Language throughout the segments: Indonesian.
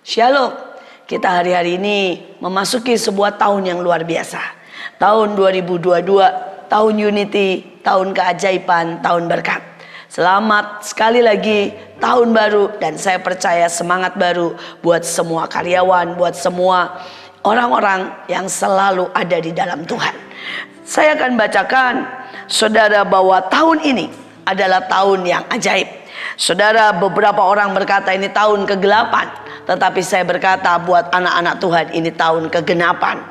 Shalom. Kita hari-hari ini memasuki sebuah tahun yang luar biasa. Tahun 2022, tahun Unity, tahun keajaiban, tahun berkat. Selamat sekali lagi tahun baru, dan saya percaya semangat baru buat semua karyawan, buat semua orang-orang yang selalu ada di dalam Tuhan. Saya akan bacakan saudara bahwa tahun ini adalah tahun yang ajaib. Saudara, beberapa orang berkata ini tahun ke-8, tetapi saya berkata buat anak-anak Tuhan ini tahun kegenapan,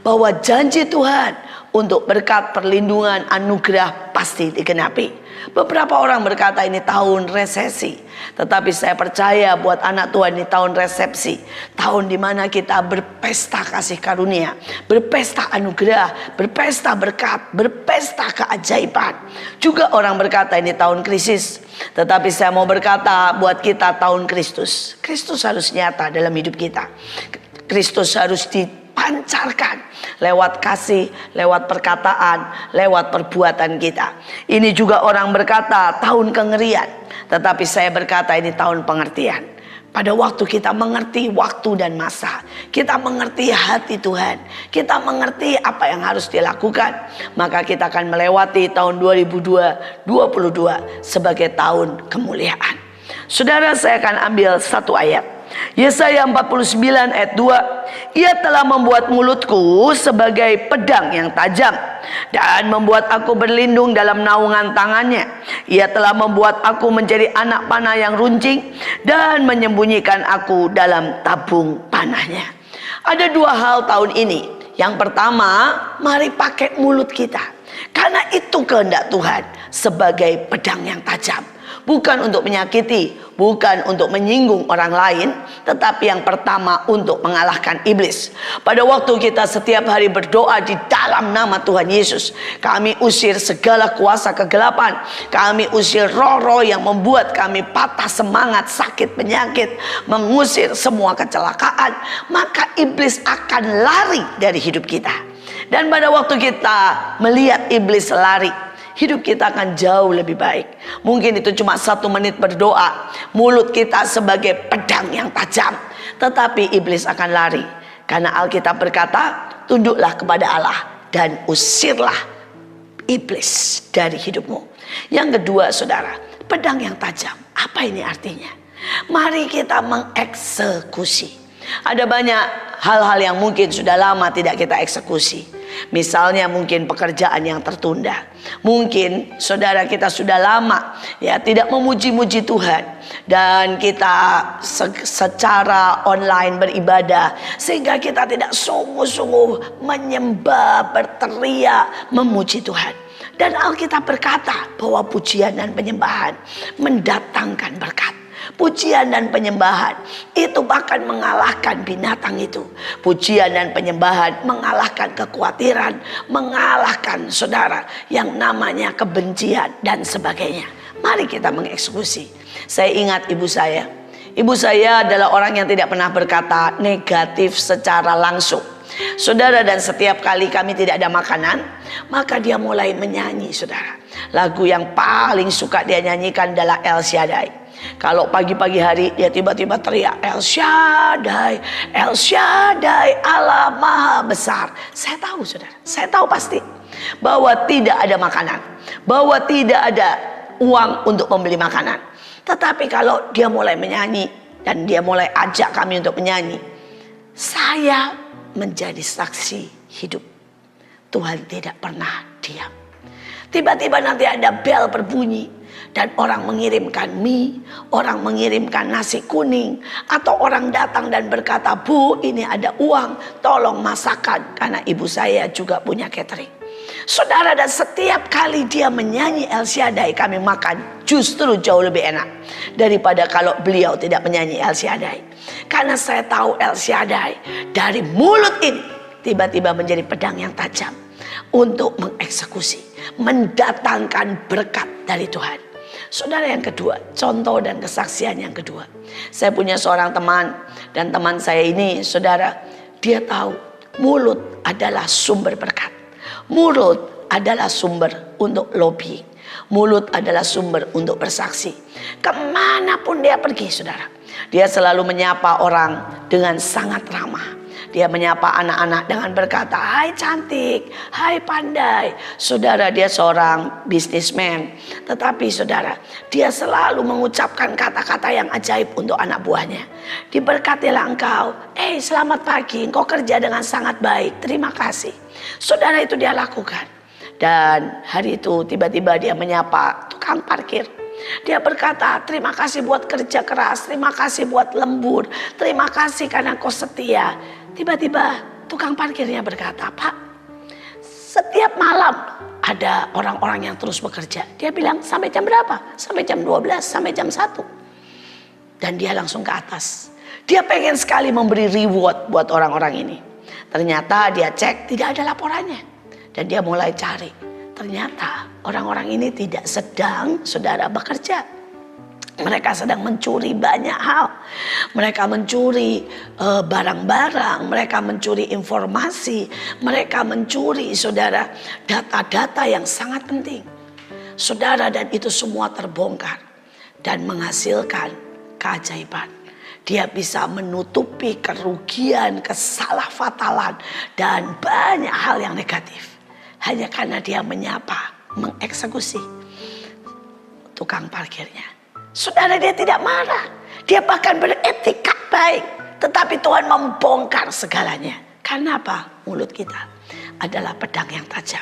bahwa janji Tuhan untuk berkat, perlindungan, anugerah pasti digenapi. Beberapa orang berkata ini tahun resesi, tetapi saya percaya buat anak Tuhan ini tahun resepsi, tahun dimana kita berpesta kasih karunia, berpesta anugerah, berpesta berkat, berpesta keajaiban. Juga orang berkata ini tahun krisis, tetapi saya mau berkata buat kita tahun Kristus. Kristus harus nyata dalam hidup kita. Kristus harus dipancarkan lewat kasih, lewat perkataan, lewat perbuatan kita. Ini juga orang berkata tahun kengerian, tetapi saya berkata ini tahun pengertian. Pada waktu kita mengerti waktu dan masa, kita mengerti hati Tuhan, kita mengerti apa yang harus dilakukan, maka kita akan melewati tahun 2022 sebagai tahun kemuliaan. Saudara, saya akan ambil satu ayat. Yesaya 49 ayat 2. Ia telah membuat mulutku sebagai pedang yang tajam, dan membuat aku berlindung dalam naungan tangannya. Ia telah membuat aku menjadi anak panah yang runcing, dan menyembunyikan aku dalam tabung panahnya. Ada dua hal tahun ini. Yang pertama, mari pakai mulut kita, karena itu kehendak Tuhan, sebagai pedang yang tajam. Bukan untuk menyakiti, bukan untuk menyinggung orang lain, tetapi yang pertama untuk mengalahkan iblis. Pada waktu kita setiap hari berdoa di dalam nama Tuhan Yesus, kami usir segala kuasa kegelapan, kami usir roh-roh yang membuat kami patah semangat, sakit, penyakit, mengusir semua kecelakaan, maka iblis akan lari dari hidup kita. Dan pada waktu kita melihat iblis lari, hidup kita akan jauh lebih baik. Mungkin itu cuma 1 menit berdoa, mulut kita sebagai pedang yang tajam, tetapi iblis akan lari. Karena Alkitab berkata, tunduklah kepada Allah dan usirlah iblis dari hidupmu. Yang kedua, saudara, pedang yang tajam. Apa ini artinya? Mari kita mengeksekusi. Ada banyak hal-hal yang mungkin sudah lama tidak kita eksekusi. Misalnya mungkin pekerjaan yang tertunda. Mungkin saudara kita sudah lama tidak memuji-muji Tuhan, dan kita secara online beribadah, sehingga kita tidak sungguh-sungguh menyembah, berteriak, memuji Tuhan. Dan Alkitab berkata bahwa pujian dan penyembahan mendatangkan berkat. Pujian dan penyembahan itu bahkan mengalahkan binatang itu. Pujian dan penyembahan mengalahkan kekhawatiran, mengalahkan saudara yang namanya kebencian dan sebagainya. Mari kita mengeksekusi. Saya ingat ibu saya. Ibu saya adalah orang yang tidak pernah berkata negatif secara langsung. Saudara, dan setiap kali kami tidak ada makanan, maka dia mulai menyanyi, saudara. Lagu yang paling suka dia nyanyikan adalah El Shaddai. Kalau pagi-pagi hari dia tiba-tiba teriak, El Shaddai, El Shaddai, Allah Maha Besar. Saya tahu, saudara, saya tahu pasti bahwa tidak ada makanan, bahwa tidak ada uang untuk membeli makanan. Tetapi kalau dia mulai menyanyi, dan dia mulai ajak kami untuk menyanyi, saya menjadi saksi hidup. Tuhan tidak pernah diam. Tiba-tiba nanti ada bel berbunyi, dan orang mengirimkan mie, orang mengirimkan nasi kuning, atau orang datang dan berkata, Bu, ini ada uang, tolong masakan, karena ibu saya juga punya catering. Saudara, dan setiap kali dia menyanyi El Shaddai, kami makan justru jauh lebih enak daripada kalau beliau tidak menyanyi El Shaddai. Karena saya tahu El Shaddai dari mulut ini tiba-tiba menjadi pedang yang tajam untuk mengeksekusi, mendatangkan berkat dari Tuhan. Saudara, yang kedua, contoh dan kesaksian yang kedua. Saya punya seorang teman, dan teman saya ini, saudara, dia tahu mulut adalah sumber berkat. Mulut adalah sumber untuk lobbying. Mulut adalah sumber untuk bersaksi. Kemanapun dia pergi, saudara, dia selalu menyapa orang dengan sangat ramah. Dia menyapa anak-anak dengan berkata, "Hai cantik, hai pandai." Saudara, dia seorang bisnismen. Tetapi saudara, dia selalu mengucapkan kata-kata yang ajaib untuk anak buahnya. "Diberkatilah engkau. Selamat pagi, engkau kerja dengan sangat baik. Terima kasih." Saudara, itu dia lakukan. Dan hari itu tiba-tiba dia menyapa tukang parkir. Dia berkata, "Terima kasih buat kerja keras, terima kasih buat lembur, terima kasih karena kau setia." Tiba-tiba tukang parkirnya berkata, "Pak, setiap malam ada orang-orang yang terus bekerja." Dia bilang, "Sampai jam berapa?" "Sampai jam 12, sampai jam 1. Dan dia langsung ke atas. Dia pengen sekali memberi reward buat orang-orang ini. Ternyata dia cek tidak ada laporannya. Dan dia mulai cari. Ternyata orang-orang ini tidak sedang, saudara, bekerja. Mereka sedang mencuri banyak hal. Mereka mencuri barang-barang. Mereka mencuri informasi. Mereka mencuri, saudara, data-data yang sangat penting. Saudara, dan itu semua terbongkar. Dan menghasilkan keajaiban. Dia bisa menutupi kerugian, kesalahfatalan, dan banyak hal yang negatif. Hanya karena dia menyapa, mengeksekusi tukang parkirnya. Saudara, dia tidak marah. Dia bahkan beretika baik. Tetapi Tuhan membongkar segalanya. Karena apa? Mulut kita adalah pedang yang tajam.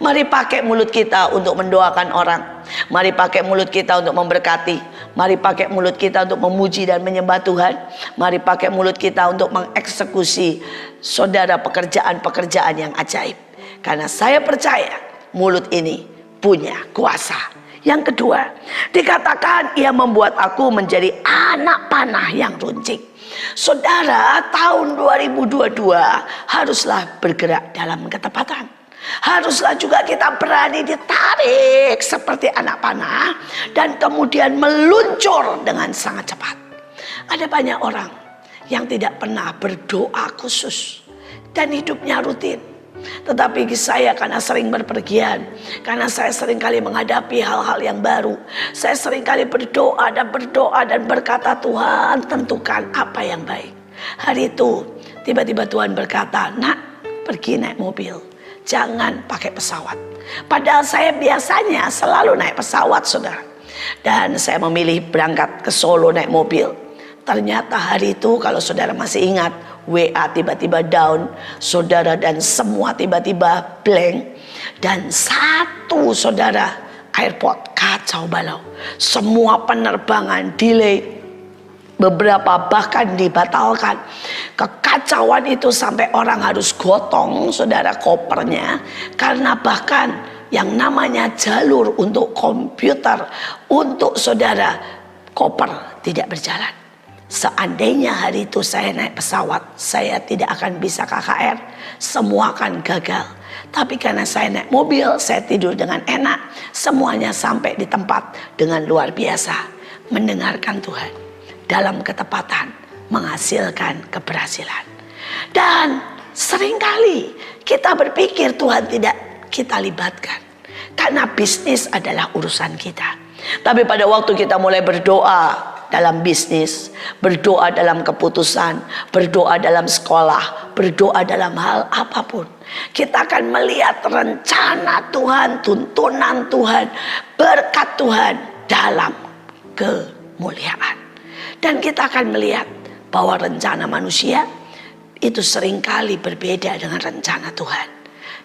Mari pakai mulut kita untuk mendoakan orang. Mari pakai mulut kita untuk memberkati. Mari pakai mulut kita untuk memuji dan menyembah Tuhan. Mari pakai mulut kita untuk mengeksekusi, saudara, pekerjaan-pekerjaan yang ajaib. Karena saya percaya mulut ini punya kuasa. Yang kedua, dikatakan ia membuat aku menjadi anak panah yang runcing. Saudara, tahun 2022 haruslah bergerak dalam ketepatan. Haruslah juga kita berani ditarik seperti anak panah dan kemudian meluncur dengan sangat cepat. Ada banyak orang yang tidak pernah berdoa khusus dan hidupnya rutin. Tetapi saya karena sering berpergian, karena saya sering kali menghadapi hal-hal yang baru, saya sering kali berdoa dan berkata, "Tuhan, tentukan apa yang baik." Hari itu tiba-tiba Tuhan berkata, "Nak, pergi naik mobil, jangan pakai pesawat." Padahal saya biasanya selalu naik pesawat, saudara. Dan saya memilih berangkat ke Solo naik mobil. Ternyata hari itu, kalau saudara masih ingat, WA tiba-tiba down, saudara, dan semua tiba-tiba blank. Dan satu, saudara, airport kacau balau. Semua penerbangan delay, beberapa bahkan dibatalkan. Kekacauan itu sampai orang harus gotong, saudara, kopernya. Karena bahkan yang namanya jalur untuk komputer, untuk saudara, koper tidak berjalan. Seandainya hari itu saya naik pesawat, saya tidak akan bisa KKR, semua akan gagal. Tapi karena saya naik mobil, saya tidur dengan enak, semuanya sampai di tempat dengan luar biasa. Mendengarkan Tuhan dalam ketepatan menghasilkan keberhasilan. Dan seringkali kita berpikir Tuhan tidak kita libatkan, karena bisnis adalah urusan kita. Tapi pada waktu kita mulai berdoa dalam bisnis, berdoa dalam keputusan, berdoa dalam sekolah, berdoa dalam hal apapun, kita akan melihat rencana Tuhan, tuntunan Tuhan, berkat Tuhan dalam kemuliaan. Dan kita akan melihat bahwa rencana manusia itu seringkali berbeda dengan rencana Tuhan.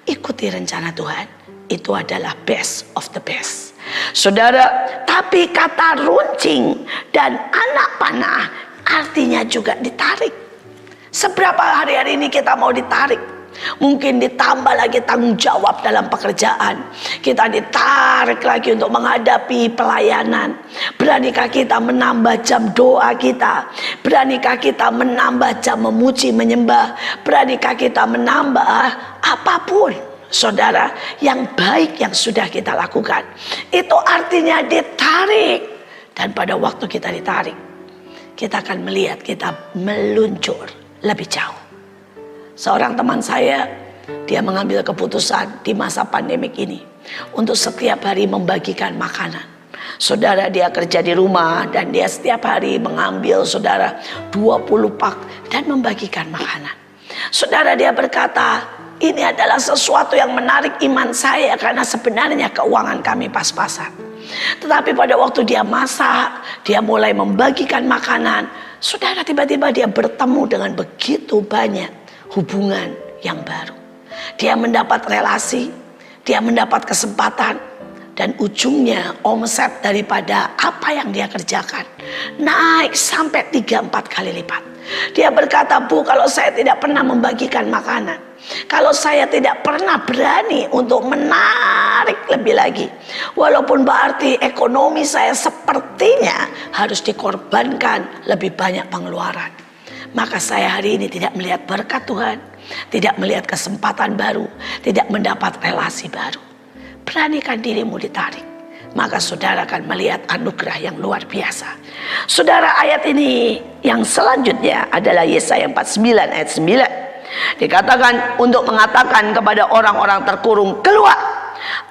Ikuti rencana Tuhan, itu adalah best of the best. Saudara, tapi kata runcing dan anak panah artinya juga ditarik. Seberapa hari-hari ini kita mau ditarik? Mungkin ditambah lagi tanggung jawab dalam pekerjaan. Kita ditarik lagi untuk menghadapi pelayanan. Beranikah kita menambah jam doa kita? Beranikah kita menambah jam memuji menyembah? Beranikah kita menambah apapun, saudara, yang baik yang sudah kita lakukan? Itu artinya ditarik. Dan pada waktu kita ditarik, kita akan melihat kita meluncur lebih jauh. Seorang teman saya, dia mengambil keputusan di masa pandemik ini. untuk setiap hari membagikan makanan. Saudara, dia kerja di rumah dan dia setiap hari mengambil saudara 20 pak dan membagikan makanan. Saudara, dia berkata, ini adalah sesuatu yang menarik iman saya karena sebenarnya keuangan kami pas-pasan. Tetapi pada waktu dia masak, dia mulai membagikan makanan. Saudara, tiba-tiba dia bertemu dengan begitu banyak hubungan yang baru. Dia mendapat relasi, dia mendapat kesempatan. Dan ujungnya omset daripada apa yang dia kerjakan naik sampai 3-4 kali lipat. Dia berkata, Bu, kalau saya tidak pernah membagikan makanan, kalau saya tidak pernah berani untuk menarik lebih lagi, walaupun berarti ekonomi saya sepertinya harus dikorbankan lebih banyak pengeluaran, maka saya hari ini tidak melihat berkat Tuhan, tidak melihat kesempatan baru, tidak mendapat relasi baru. Beranikan dirimu ditarik, maka saudara akan melihat anugerah yang luar biasa. Saudara, ayat ini yang selanjutnya adalah Yesaya 49 ayat 9. Dikatakan untuk mengatakan kepada orang-orang terkurung, keluar,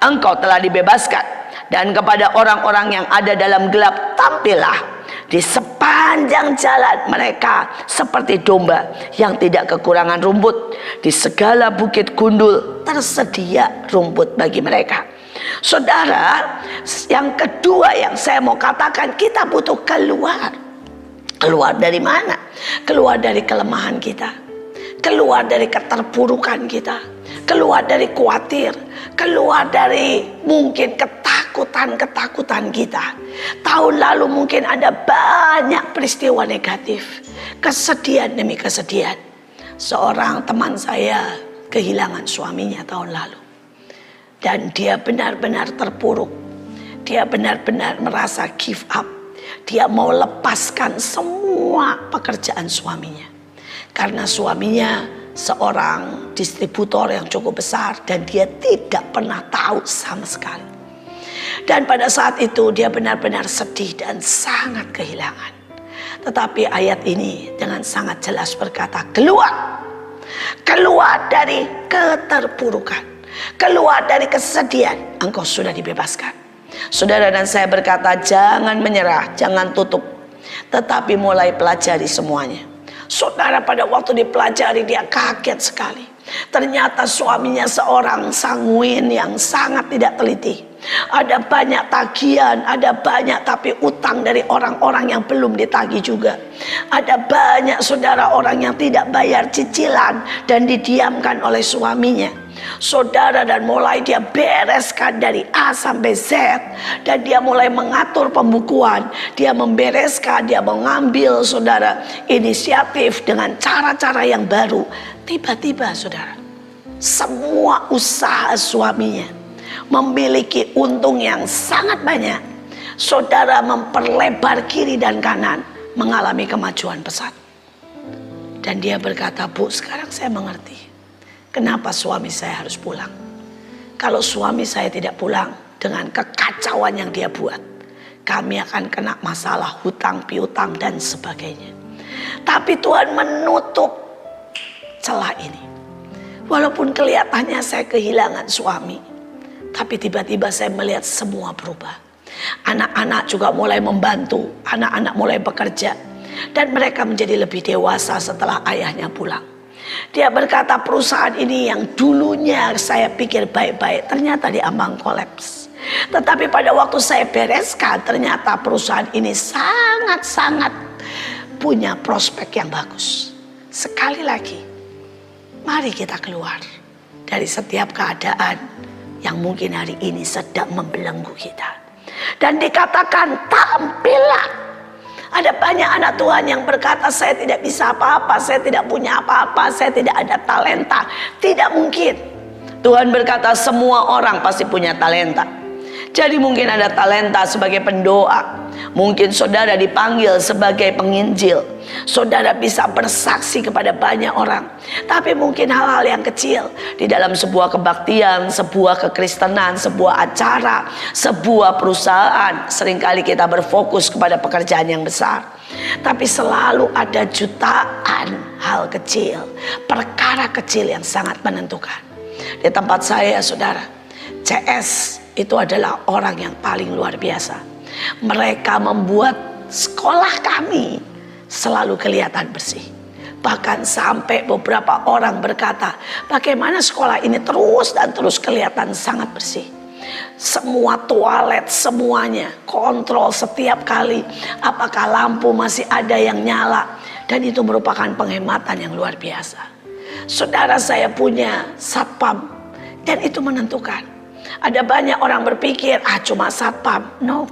engkau telah dibebaskan. Dan kepada orang-orang yang ada dalam gelap, tampillah. Di sepanjang jalan mereka seperti domba yang tidak kekurangan rumput. Di segala bukit gundul tersedia rumput bagi mereka. Saudara, yang kedua yang saya mau katakan, kita butuh keluar. Keluar dari mana? Keluar dari kelemahan kita, keluar dari keterpurukan kita, keluar dari khawatir, keluar dari mungkin ketakutan kita. Tahun lalu mungkin ada banyak peristiwa negatif, kesedihan demi kesedihan. Seorang teman saya kehilangan suaminya tahun lalu. Dan dia benar-benar terpuruk. Dia benar-benar merasa give up. Dia mau lepaskan semua pekerjaan suaminya. Karena suaminya seorang distributor yang cukup besar dan dia tidak pernah tahu sama sekali. Dan pada saat itu dia benar-benar sedih dan sangat kehilangan. Tetapi ayat ini dengan sangat jelas berkata, keluar. Keluar dari keterpurukan. Keluar dari kesedihan, engkau sudah dibebaskan. Saudara dan saya berkata, jangan menyerah, jangan tutup, tetapi mulai pelajari semuanya. Saudara, pada waktu dipelajari dia kaget sekali. Ternyata suaminya seorang sanguin yang sangat tidak teliti. Ada banyak tagihan, ada banyak tapi utang dari orang-orang yang belum ditagih juga. Ada banyak saudara orang yang tidak bayar cicilan dan didiamkan oleh suaminya. Saudara, dan mulai dia bereskan dari A sampai Z. Dan dia mulai mengatur pembukuan. Dia membereskan, dia mengambil saudara inisiatif dengan cara-cara yang baru. Tiba-tiba saudara, semua usaha suaminya memiliki untung yang sangat banyak. Saudara, memperlebar kiri dan kanan, mengalami kemajuan pesat. Dan dia berkata, Bu, sekarang saya mengerti kenapa suami saya harus pulang. Kalau suami saya tidak pulang dengan kekacauan yang dia buat, kami akan kena masalah hutang piutang dan sebagainya. Tapi Tuhan menutup celah ini. Walaupun kelihatannya saya kehilangan suami, tapi tiba-tiba saya melihat semua berubah. Anak-anak juga mulai membantu, anak-anak mulai bekerja, dan mereka menjadi lebih dewasa setelah ayahnya pulang. Dia berkata, perusahaan ini yang dulunya saya pikir baik-baik, ternyata diambang kolaps. Tetapi pada waktu saya bereskan, ternyata perusahaan ini sangat-sangat punya prospek yang bagus. Sekali lagi, mari kita keluar dari setiap keadaan yang mungkin hari ini sedang membelenggu kita. Dan dikatakan, tampillah. Ada banyak anak Tuhan yang berkata, saya tidak bisa apa-apa, saya tidak punya apa-apa, saya tidak ada talenta. Tidak mungkin. Tuhan berkata, semua orang pasti punya talenta. Jadi mungkin ada talenta sebagai pendoa, mungkin saudara dipanggil sebagai penginjil, saudara bisa bersaksi kepada banyak orang. Tapi mungkin hal-hal yang kecil di dalam sebuah kebaktian, sebuah kekristenan, sebuah acara, sebuah perusahaan, seringkali kita berfokus kepada pekerjaan yang besar. Tapi selalu ada jutaan hal kecil, perkara kecil yang sangat menentukan. Di tempat saya, saudara, CS itu adalah orang yang paling luar biasa. Mereka membuat sekolah kami selalu kelihatan bersih. Bahkan sampai beberapa orang berkata, bagaimana sekolah ini terus dan terus kelihatan sangat bersih. Semua toilet, semuanya kontrol setiap kali apakah lampu masih ada yang nyala. Dan itu merupakan penghematan yang luar biasa. Saudara, saya punya satpam dan itu menentukan. Ada banyak orang berpikir, cuma satpam. No.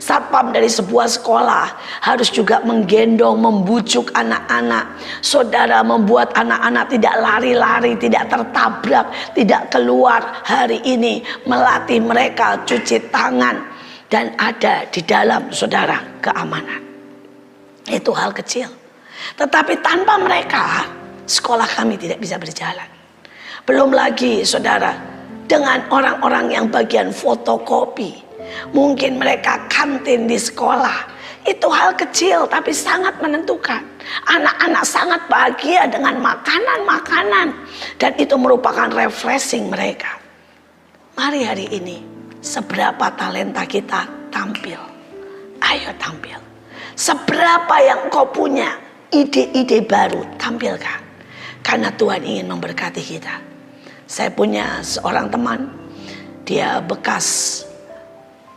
Satpam dari sebuah sekolah harus juga menggendong, membujuk anak-anak. Saudara, membuat anak-anak tidak lari-lari, tidak tertabrak, tidak keluar hari ini. Melatih mereka cuci tangan. Dan ada di dalam, saudara, keamanan. Itu hal kecil. Tetapi tanpa mereka, sekolah kami tidak bisa berjalan. Belum lagi, saudara, dengan orang-orang yang bagian fotokopi. Mungkin mereka kantin di sekolah. Itu hal kecil tapi sangat menentukan. Anak-anak sangat bahagia dengan makanan-makanan. Dan itu merupakan refreshing mereka. Mari hari ini, seberapa talenta kita tampil. Ayo tampil. Seberapa yang kau punya, ide-ide baru tampilkan. Karena Tuhan ingin memberkati kita. Saya punya seorang teman. Dia bekas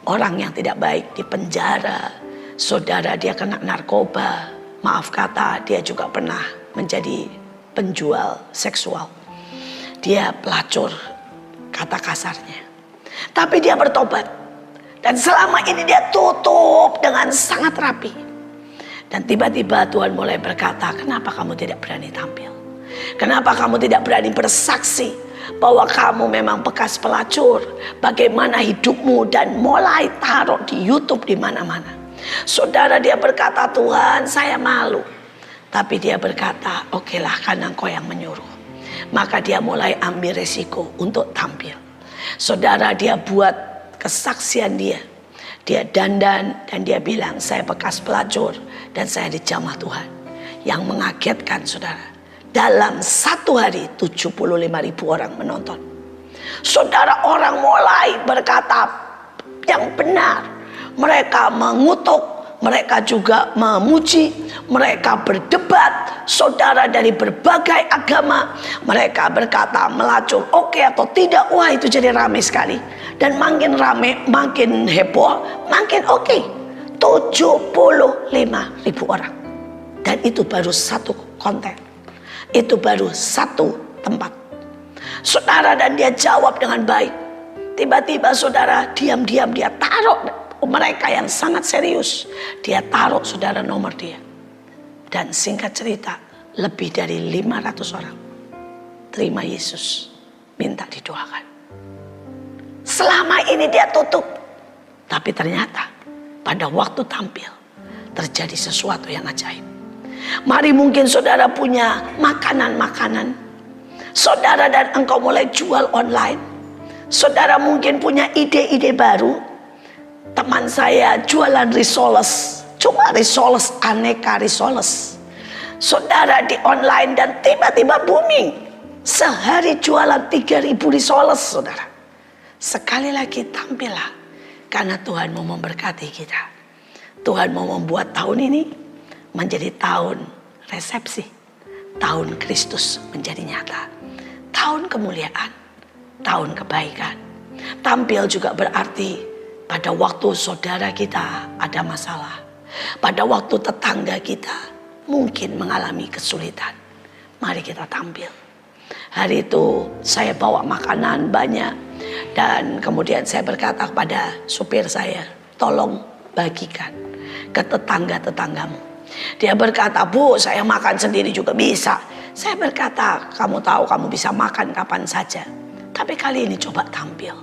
orang yang tidak baik di penjara. Saudara, dia kena narkoba. Maaf kata, dia juga pernah menjadi penjual seksual. Dia pelacur, kata kasarnya. Tapi dia bertobat. Dan selama ini dia tutup dengan sangat rapi. Dan tiba-tiba Tuhan mulai berkata, kenapa kamu tidak berani tampil? Kenapa kamu tidak berani bersaksi bahwa kamu memang bekas pelacur? Bagaimana hidupmu, dan mulai taruh di YouTube di mana-mana. Saudara, dia berkata, Tuhan, saya malu. Tapi dia berkata, okelah, karena Engkau yang menyuruh. Maka dia mulai ambil resiko untuk tampil. Saudara, dia buat kesaksian dia. Dia dandan dan dia bilang, saya bekas pelacur dan saya dijamah Tuhan. Yang mengagetkan, saudara, dalam satu hari 75.000 orang menonton. Saudara, orang mulai berkata yang benar. Mereka mengutuk, mereka juga memuji, mereka berdebat. Saudara, dari berbagai agama, mereka berkata melacur oke atau tidak. Wah, itu jadi ramai sekali. Dan makin ramai, makin heboh, makin oke. 75.000 orang. Dan itu baru satu konten. Itu baru satu tempat. Saudara, dan dia jawab dengan baik. Tiba-tiba saudara, diam-diam dia taruh mereka yang sangat serius. Dia taruh, saudara, nomor dia. Dan singkat cerita, lebih dari 500 orang terima Yesus, minta didoakan. Selama ini dia tutup. Tapi ternyata pada waktu tampil terjadi sesuatu yang ajaib. Mari, mungkin saudara punya makanan-makanan. Saudara, dan engkau mulai jual online. Saudara mungkin punya ide-ide baru. Teman saya jualan risoles. Cuma risoles, aneka risoles. Saudara, di online dan tiba-tiba booming. Sehari jualan 3.000 risoles, saudara. Sekali lagi tampillah. Karena Tuhan mau memberkati kita. Tuhan mau membuat tahun ini menjadi tahun resepsi. Tahun Kristus menjadi nyata. Tahun kemuliaan. Tahun kebaikan. Tampil juga berarti pada waktu saudara kita ada masalah. Pada waktu tetangga kita mungkin mengalami kesulitan. Mari kita tampil. Hari itu saya bawa makanan banyak. Dan kemudian saya berkata kepada supir saya, tolong bagikan ke tetangga-tetanggamu. Dia berkata, Bu, saya makan sendiri juga bisa. Saya berkata, kamu tahu kamu bisa makan kapan saja. Tapi kali ini coba tampil.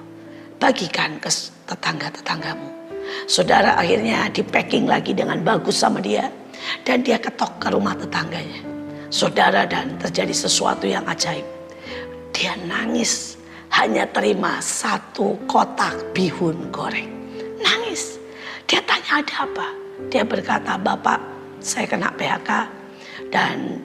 Bagikan ke tetangga-tetanggamu. Saudara, akhirnya di packing lagi dengan bagus sama dia. Dan dia ketok ke rumah tetangganya. Saudara, dan terjadi sesuatu yang ajaib. Dia nangis. Hanya terima 1 kotak bihun goreng. Nangis. Dia tanya, ada apa? Dia berkata, Bapak, saya kena PHK. Dan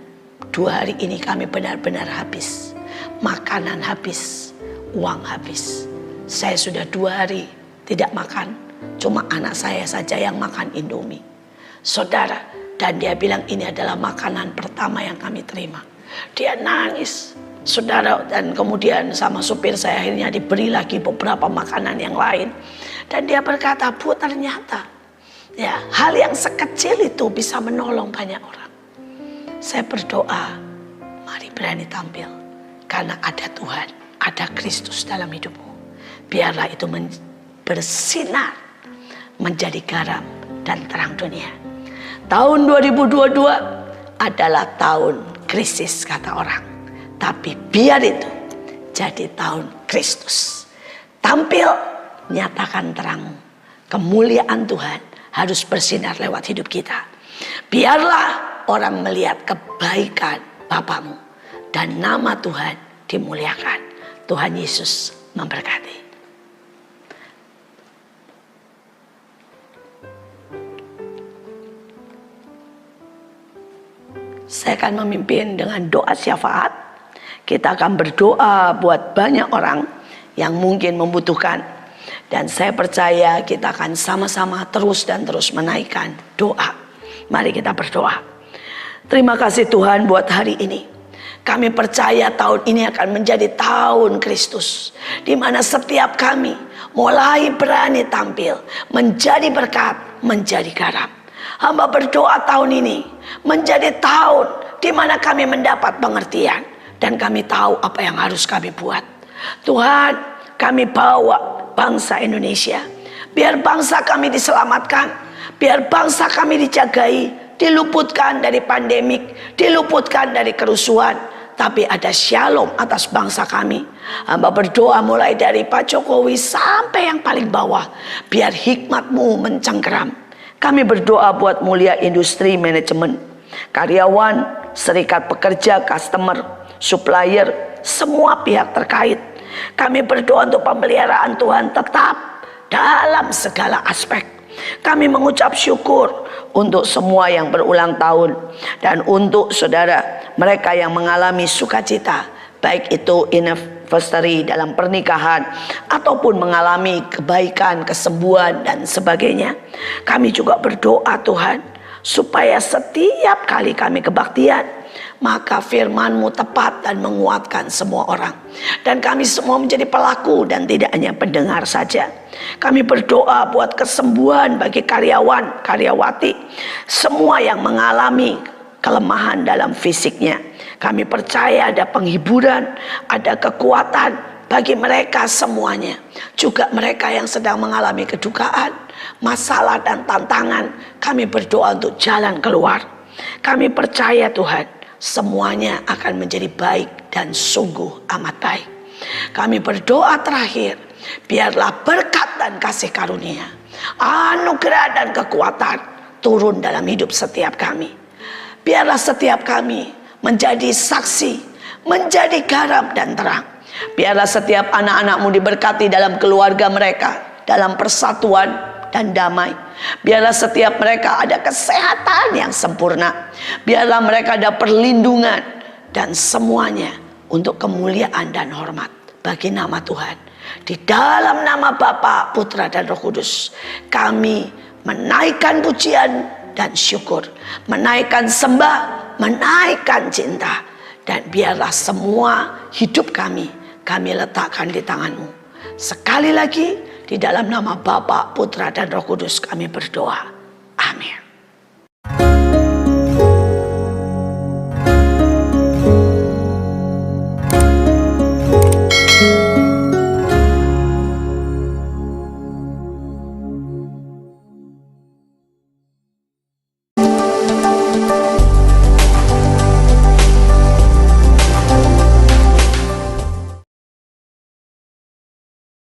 2 hari ini kami benar-benar habis. Makanan habis. Uang habis. Saya sudah 2 hari tidak makan. Cuma anak saya saja yang makan Indomie. Saudara, dan dia bilang ini adalah makanan pertama yang kami terima. Dia nangis, saudara, dan kemudian sama supir saya akhirnya diberi lagi beberapa makanan yang lain. Dan dia berkata, Bu, ternyata ya, hal yang sekecil itu bisa menolong banyak orang. Saya berdoa, mari berani tampil. Karena ada Tuhan, ada Kristus dalam hidupmu. Biarlah itu bersinar, menjadi garam dan terang dunia. Tahun 2022 adalah tahun krisis kata orang. Tapi biar itu jadi tahun Kristus. Tampil, nyatakan terangmu. Kemuliaan Tuhan harus bersinar lewat hidup kita. Biarlah orang melihat kebaikan Bapamu dan nama Tuhan dimuliakan. Tuhan Yesus memberkati. Saya akan memimpin dengan doa syafaat. Kita akan berdoa buat banyak orang yang mungkin membutuhkan. Dan saya percaya kita akan sama-sama terus dan terus menaikkan doa. Mari kita berdoa. Terima kasih Tuhan buat hari ini. Kami percaya tahun ini akan menjadi tahun Kristus. Di mana setiap kami mulai berani tampil, menjadi berkat, menjadi garam. Hamba berdoa tahun ini menjadi tahun di mana kami mendapat pengertian. Dan kami tahu apa yang harus kami buat. Tuhan, kami bawa bangsa Indonesia. Biar bangsa kami diselamatkan. Biar bangsa kami dijagai, diluputkan dari pandemik, diluputkan dari kerusuhan. Tapi ada shalom atas bangsa kami. Hamba berdoa mulai dari Pak Jokowi sampai yang paling bawah. Biar hikmat-Mu mencengkeram. Kami berdoa buat mulia industri manajemen, karyawan, serikat pekerja, customer, supplier, semua pihak terkait. Kami berdoa untuk pemeliharaan Tuhan tetap dalam segala aspek. Kami mengucap syukur untuk semua yang berulang tahun. Dan untuk saudara mereka yang mengalami sukacita, baik itu anniversary dalam pernikahan ataupun mengalami kebaikan, kesembuhan dan sebagainya. Kami juga berdoa Tuhan, supaya setiap kali kami kebaktian, maka firman-Mu tepat dan menguatkan semua orang. Dan kami semua menjadi pelaku dan tidak hanya pendengar saja. Kami berdoa buat kesembuhan bagi karyawan, karyawati, semua yang mengalami kelemahan dalam fisiknya. Kami percaya ada penghiburan, ada kekuatan bagi mereka semuanya. Juga mereka yang sedang mengalami kedukaan, masalah dan tantangan, kami berdoa untuk jalan keluar. Kami percaya Tuhan, semuanya akan menjadi baik dan sungguh amat baik. Kami berdoa terakhir, biarlah berkat dan kasih karunia, anugerah dan kekuatan turun dalam hidup setiap kami. Biarlah setiap kami menjadi saksi, menjadi garam dan terang. Biarlah setiap anak-anak-Mu diberkati dalam keluarga mereka, dalam persatuan dan damai. Biarlah setiap mereka ada kesehatan yang sempurna. Biarlah mereka ada perlindungan. Dan semuanya untuk kemuliaan dan hormat bagi nama Tuhan. Di dalam nama Bapa, Putra dan Roh Kudus, kami menaikkan pujian dan syukur, menaikkan sembah, menaikkan cinta. Dan biarlah semua hidup kami letakkan di tangan-Mu. Sekali lagi, di dalam nama Bapa, Putra dan Roh Kudus kami berdoa. Amin.